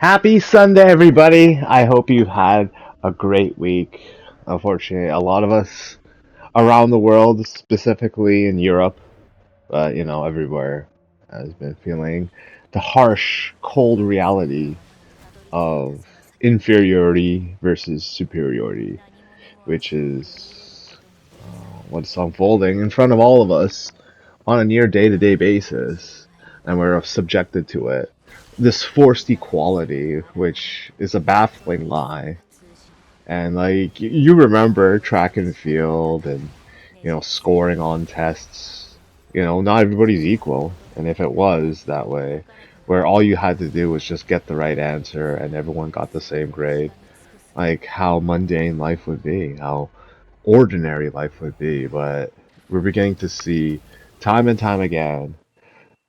Happy Sunday, everybody. I hope you had a great week. Unfortunately, a lot of us around the world, specifically in Europe, but everywhere, has been feeling the harsh, cold reality of inferiority versus superiority, which is what's unfolding in front of all of us on a near day-to-day basis, and we're subjected to it. This forced equality, which is a baffling lie. And like you remember track and field and scoring on tests. Not everybody's equal, and if it was that way, where all you had to do was just get the right answer and everyone got the same grade, like how mundane life would be, how ordinary life would be. But we're beginning to see time and time again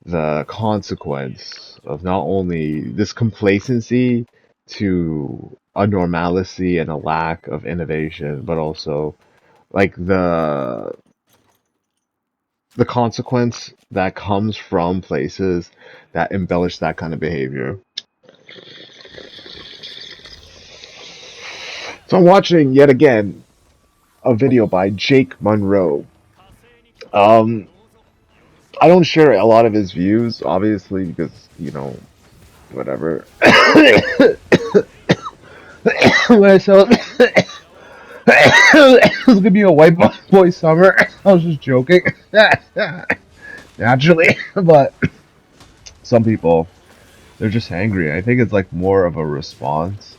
the consequence of not only this complacency to a normalcy and a lack of innovation, but also like the consequence that comes from places that embellish that kind of behavior. So I'm watching yet again a video by Jake Monroe. Um, I don't share a lot of his views, obviously, because whatever. When I saw it was gonna be a white boy summer. I was just joking, naturally. But some people, they're just angry. I think it's like more of a response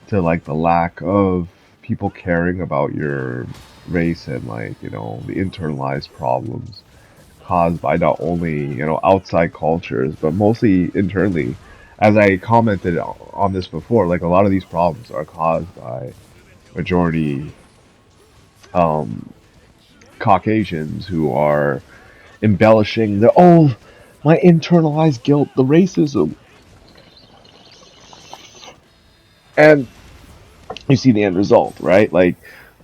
to like the lack of people caring about your race and like the internalized problems caused by not only outside cultures but mostly internally. As I commented on this before, like a lot of these problems are caused by majority um, Caucasians who are embellishing the my internalized guilt, the racism, and you see the end result, right? Like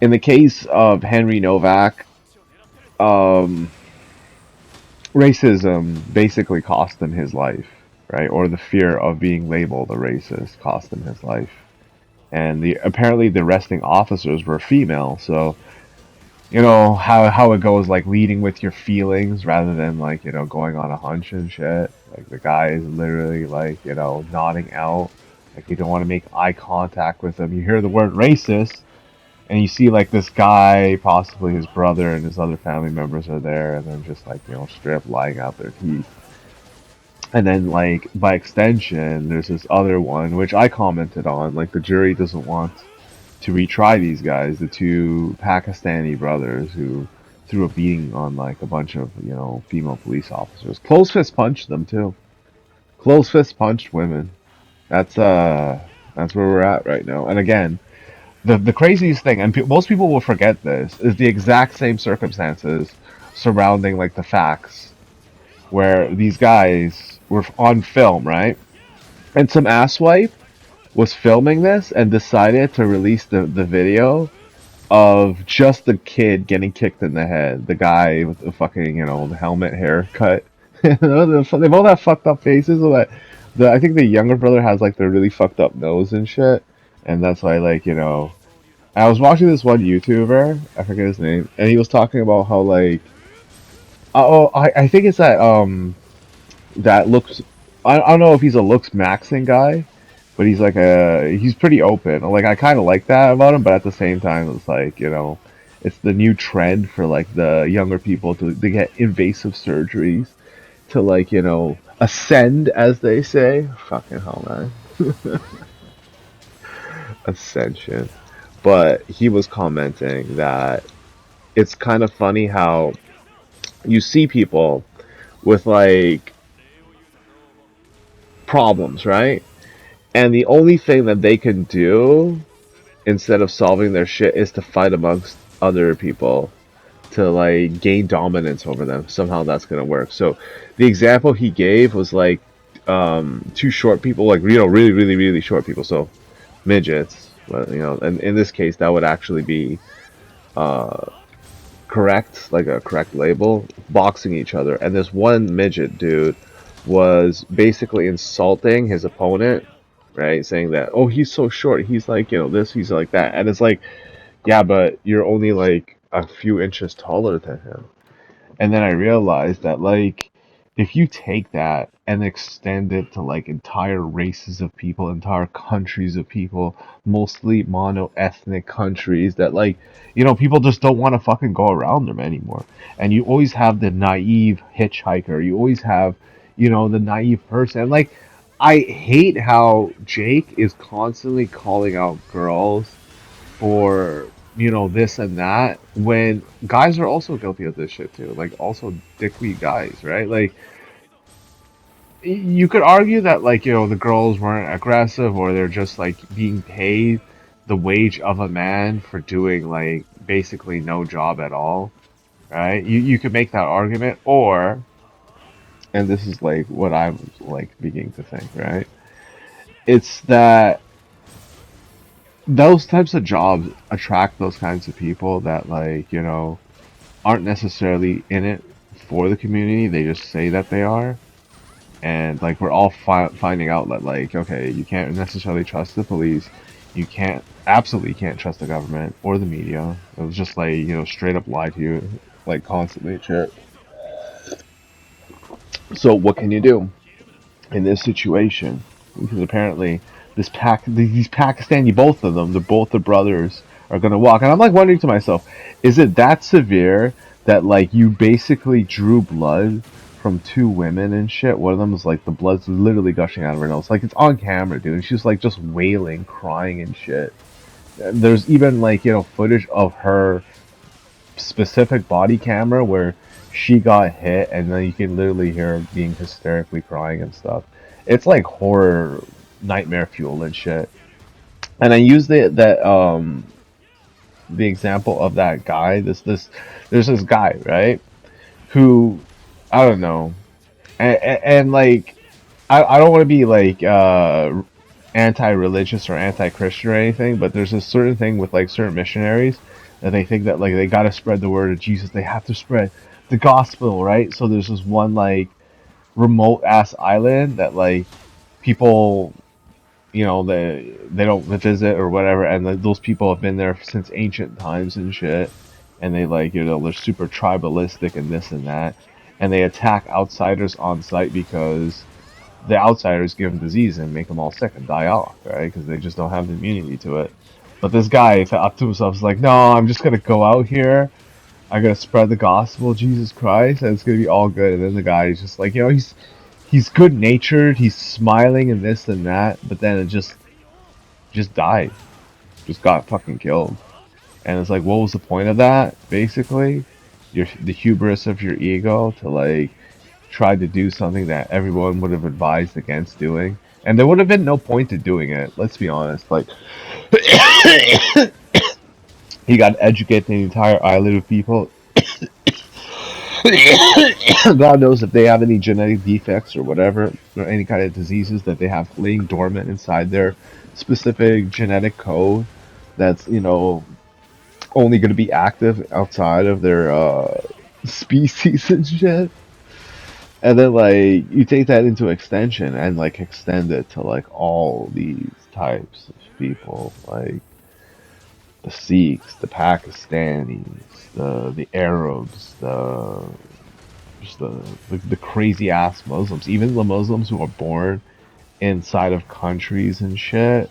in the case of Henry Novak, um, racism basically cost him his life, right? Or the fear of being labeled a racist cost him his life. And apparently the arresting officers were female, so how it goes, like leading with your feelings rather than like going on a hunch and shit. Like the guy is literally like nodding out, like you don't want to make eye contact with him. You hear the word racist, and you see like this guy, possibly his brother and his other family members are there, and they're just like straight up lying out their teeth. And then like by extension, there's this other one which I commented on. Like the jury doesn't want to retry these guys, the two Pakistani brothers who threw a beating on like a bunch of female police officers. Close fist punched them too. Close fist punched women. That's where we're at right now. And again, the craziest thing, and most people will forget this, is the exact same circumstances surrounding like the facts, where these guys were on film, right? And some asswipe was filming this and decided to release the video of just the kid getting kicked in the head. The guy with the fucking, the helmet haircut. They both have fucked up faces. But I think the younger brother has like the really fucked up nose and shit. And that's why, like, I was watching this one YouTuber, I forget his name, and he was talking about how, like, I think it's that looks, I don't know if he's a looks maxing guy, but he's pretty open. Like I kind of like that about him, but at the same time, it's like it's the new trend for like the younger people to get invasive surgeries to like ascend, as they say. Fucking hell, man, ascension. But he was commenting that it's kind of funny how you see people with like problems, right? And the only thing that they can do instead of solving their shit is to fight amongst other people to like gain dominance over them. Somehow that's gonna work. So the example he gave was like two short people, like really really really short people, so midgets. But and in this case that would actually be uh correct, like a correct label, boxing each other. And this one midget dude was basically insulting his opponent, right? Saying that, oh, he's so short, he's like, this, he's like that. And it's like, yeah, but you're only like a few inches taller than him. And then I realized that, like, if you take that and extend it to like entire races of people, entire countries of people, mostly mono-ethnic countries that, like, people just don't want to fucking go around them anymore. And you always have the naive hitchhiker. You always have, the naive person. Like, I hate how Jake is constantly calling out girls for this and that when guys are also guilty of this shit too, like also dickweed guys, right? Like, you could argue that, like, the girls weren't aggressive, or they're just like being paid the wage of a man for doing like basically no job at all, right? You could make that argument, or, and this is like what I'm like beginning to think, right? It's that those types of jobs attract those kinds of people that, like, aren't necessarily in it for the community. They just say that they are. And like, we're all finding out that, like, okay, you can't necessarily trust the police. You absolutely can't trust the government or the media. It was just like, straight up lie to you, like, constantly and shit. So what can you do in this situation? Because apparently these Pakistani, both of them, they're both the brothers, are gonna walk. And I'm like wondering to myself, is it that severe that, like, you basically drew blood from two women and shit? One of them is like the blood's literally gushing out of her nose, like it's on camera, dude. And she's like just wailing, crying and shit. There's even, like, footage of her specific body camera where she got hit, and then you can literally hear her being hysterically crying and stuff. It's like horror nightmare fuel and shit. And I used the example of that guy. There's this guy, right, who, I don't know, and like, I don't want to be like anti-religious or anti-Christian or anything, but there's a certain thing with like certain missionaries that they think that, like, they gotta spread the word of Jesus. They have to spread the gospel, right? So there's this one, like, remote ass island that, like, people, they don't visit or whatever, and those people have been there since ancient times and shit, and they, like, they're super tribalistic and this and that, and they attack outsiders on site because the outsiders give them disease and make them all sick and die off, right? Because they just don't have the immunity to it. But this guy thought to himself, is like, no, I'm just gonna go out here. I'm gonna spread the gospel of Jesus Christ, and it's gonna be all good. And then the guy is just like, he's good natured, he's smiling and this and that, but then it just died, just got fucking killed. And it's like, what was the point of that? Basically, the hubris of your ego to, like, try to do something that everyone would have advised against doing. And there would have been no point to doing it. Let's be honest. Like, he got to educate the entire island of people. God knows if they have any genetic defects or whatever, or any kind of diseases that they have laying dormant inside their specific genetic code that's, only going to be active outside of their species and shit. And then, like, you take that into extension and, like, extend it to, like, all these types of people, like the Sikhs, the Pakistanis, the Arabs, just the crazy ass Muslims, even the Muslims who are born inside of countries and shit.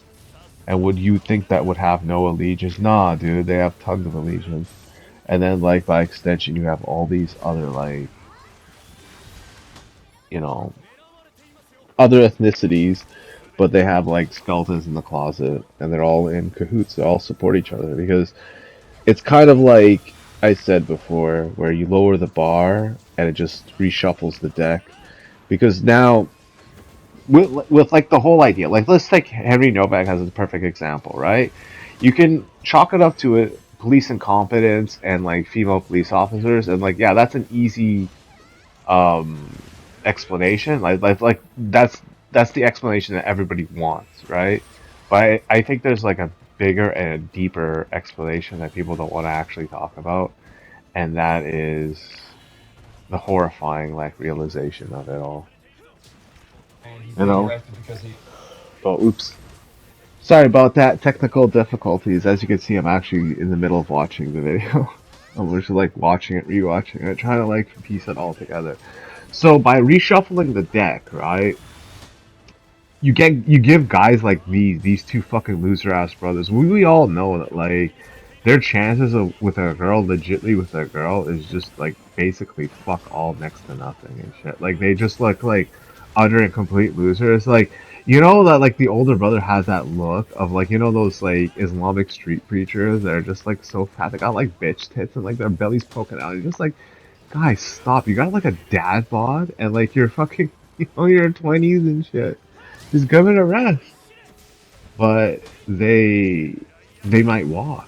And would you think that would have no allegiance? Nah, dude, they have tons of allegiance. And then, like, by extension, you have all these other, like, you know, other ethnicities, but they have, like, skeletons in the closet, and they're all in cahoots. They all support each other because it's kind of like I said before, where you lower the bar and it just reshuffles the deck. Because now, with like the whole idea, like, let's take Henry Novak as a perfect example, right? You can chalk it up to it, police incompetence and, like, female police officers, and, like, yeah, that's an easy um explanation. Like that's the explanation that everybody wants, right? But I think there's, like, a bigger and a deeper explanation that people don't want to actually talk about, and that is the horrifying, like, realization of it all. And he's You being know? arrested because he Oh, oops. Sorry about that, technical difficulties. As you can see, I'm actually in the middle of watching the video. I'm just like watching it, rewatching it, trying to like piece it all together. So by reshuffling the deck, right? You give guys like these two fucking loser ass brothers. We all know that like their chances of with a girl, legitly with a girl, is just like basically fuck all, next to nothing and shit. Like they just look like utter and complete losers. Like you know that like the older brother has that look of like, you know, those like Islamic street preachers that are just like so fat, they got like bitch tits and like their belly's poking out. You're just like, guys, stop. You got like a dad bod and like you're fucking, you know, you're 20s and shit. Just give it a rest. But they might walk,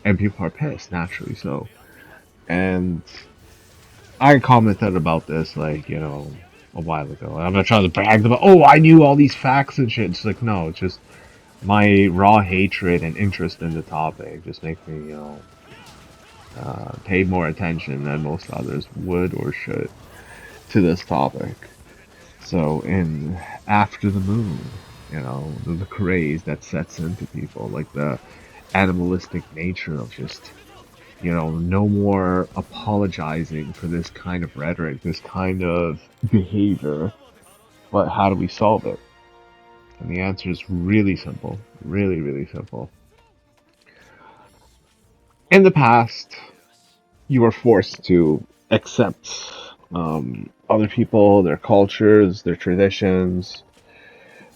and people are pissed naturally. So, and I commented about this like, you know, a while ago. I'm not trying to brag about, oh, I knew all these facts and shit. It's like, no, it's just my raw hatred and interest in the topic just makes me, you know, pay more attention than most others would or should to this topic. So in After the Moon, you know, the craze that sets into people, like the animalistic nature of just, you know, no more apologizing for this kind of rhetoric, this kind of behavior, but how do we solve it? And the answer is really simple, really, really simple. In the past, you were forced to accept other people, their cultures, their traditions.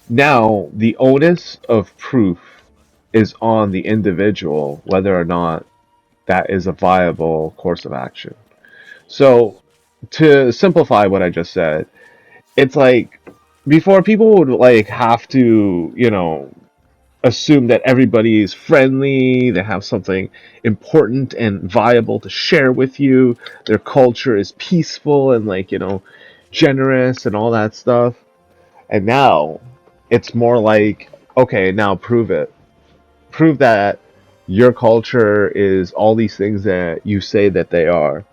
Now, the onus of proof is on the individual whether or not that is a viable course of action. So, to simplify what I just said, it's like before people would like have to, you know, assume that everybody is friendly, they have something important and viable to share with you, their culture is peaceful and like, you know, generous and all that stuff. And now it's more like, okay, now prove it. Prove that your culture is all these things that you say that they are.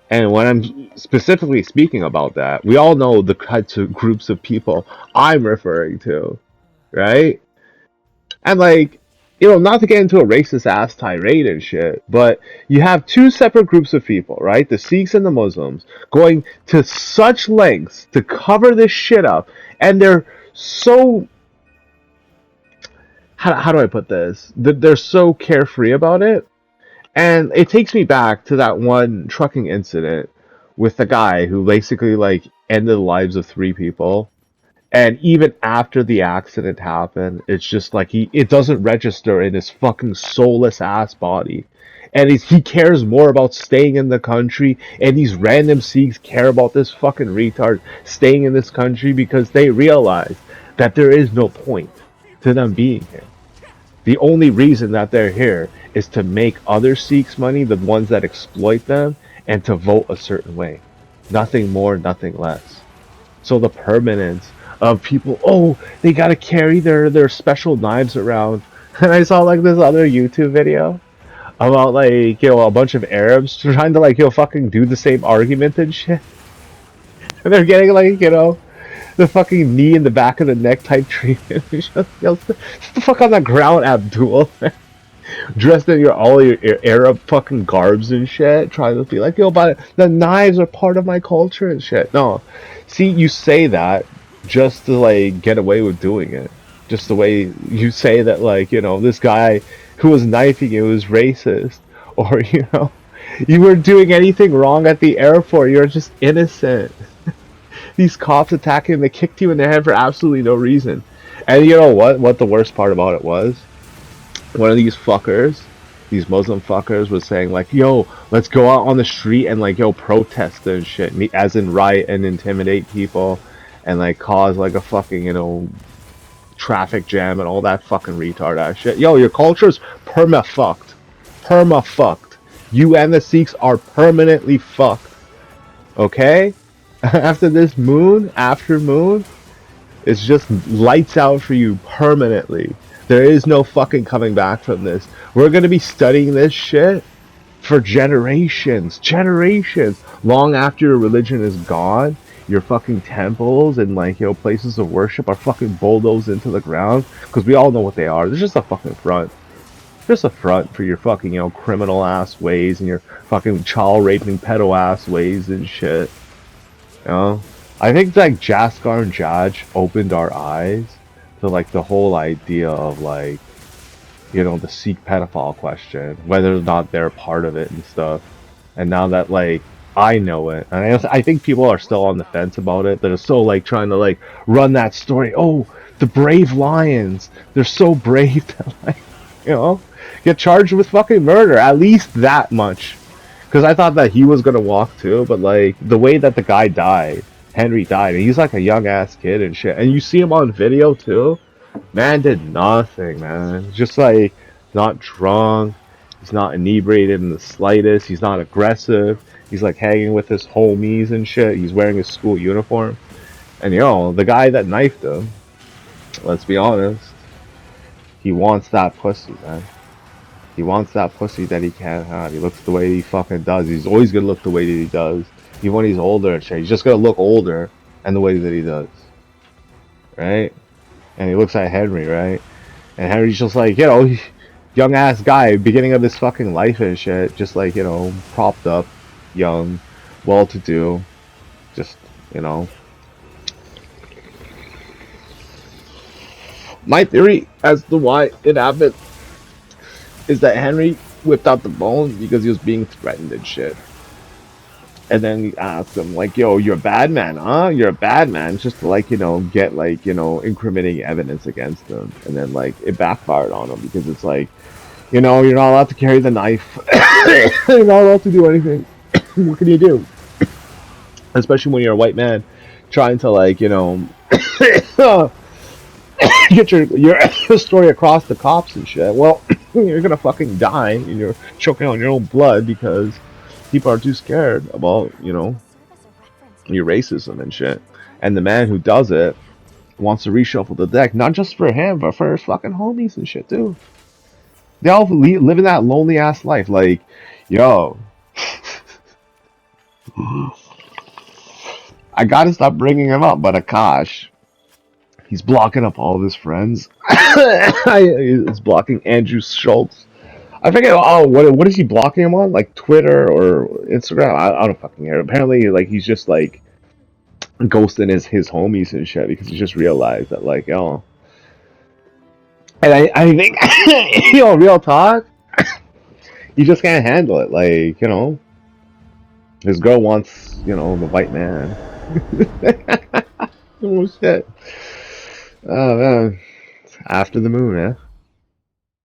And when I'm specifically speaking about that, we all know the kinds of groups of people I'm referring to, right? And like, you know, not to get into a racist ass tirade and shit, but you have two separate groups of people, right? The Sikhs and the Muslims going to such lengths to cover this shit up, and they're so, how do I put this? They're so carefree about it. And it takes me back to that one trucking incident with the guy who basically like ended the lives of three people. And even after the accident happened, it's just like it doesn't register in his fucking soulless ass body. And he cares more about staying in the country, and these random Sikhs care about this fucking retard staying in this country because they realize that there is no point to them being here. The only reason that they're here is to make other Sikhs money, the ones that exploit them, and to vote a certain way. Nothing more, nothing less. So the permanence of people, oh, they gotta carry their special knives around. And I saw like this other YouTube video about like, you know, a bunch of Arabs trying to like, you know, fucking do the same argument and shit. And they're getting like, you know, the fucking knee in the back of the neck type treatment. Just, yo, sit the fuck on the ground, Abdul. Dressed in your Arab fucking garbs and shit, trying to be like, yo, but the knives are part of my culture and shit. No, see, you say that just to like get away with doing it. Just the way you say that, like, you know, this guy who was knifing you was racist, or you know, you weren't doing anything wrong at the airport. You're just innocent. These cops attacking, they kicked you in the head for absolutely no reason. And you know what? What the worst part about it was? One of these fuckers, these Muslim fuckers, was saying like, "Yo, let's go out on the street and like, yo, protest and shit, as in riot and intimidate people, and like cause like a fucking, you know, traffic jam and all that fucking retard ass shit." Yo, your culture's perma fucked, perma fucked. You and the Sikhs are permanently fucked. Okay, after this moon, after moon, it's just lights out for you permanently. There is no fucking coming back from this. We're gonna be studying this shit for generations, generations. Long after your religion is gone, your fucking temples and like, you know, places of worship are fucking bulldozed into the ground, because we all know what they are. They're just a fucking front. Just a front for your fucking, you know, criminal ass ways and your fucking child raping pedo ass ways and shit. You know? I think like Jaskar and Jaj opened our eyes to like the whole idea of like, you know, the Sikh pedophile question, whether or not they're part of it and stuff. And now that like I know it, and I think people are still on the fence about it. They're still like trying to like run that story. Oh, the brave lions! They're so brave that like, you know, get charged with fucking murder. At least that much. Because I thought that he was gonna walk too, but like the way that the guy died, Henry died, and he's like a young ass kid and shit. And you see him on video too. Man did nothing, man. Just like not drunk. He's not inebriated in the slightest. He's not aggressive. He's like hanging with his homies and shit. He's wearing his school uniform. And yo, the guy that knifed him, let's be honest, he wants that pussy, man. He wants that pussy that he can't have. He looks the way he fucking does. He's always gonna look the way that he does. Even when he's older and shit. He's just gonna look older and the way that he does. Right? And he looks at Henry, right? And Henry's just like, you know, young ass guy, beginning of his fucking life and shit. Just like, you know, propped up, young, well to do. Just, you know. My theory as to why it happened is that Henry whipped out the bone because he was being threatened and shit. And then he asked him, like, yo, you're a bad man, huh? You're a bad man. Just to, like, you know, get, like, you know, incriminating evidence against him. And then, like, it backfired on him because it's like, you know, you're not allowed to carry the knife. You're not allowed to do anything. What can you do? Especially when you're a white man trying to, like, you know, get your story across the cops and shit. Well, you're gonna fucking die and you're choking on your own blood because people are too scared about, you know, your racism and shit. And the man who does it wants to reshuffle the deck, not just for him, but for his fucking homies and shit too. They all living that lonely ass life. Like, yo, I gotta stop bringing him up, but Akash, he's blocking up all of his friends. He's blocking Andrew Schultz. I forget. Oh, what is he blocking him on? Like Twitter or Instagram? I don't fucking care. Apparently, like he's just like ghosting his homies and shit because he just realized that like, yo. And I think, you know, real talk, he just can't handle it. Like, you know, his girl wants, you know, the white man. Oh shit. Oh man, after the moon, man.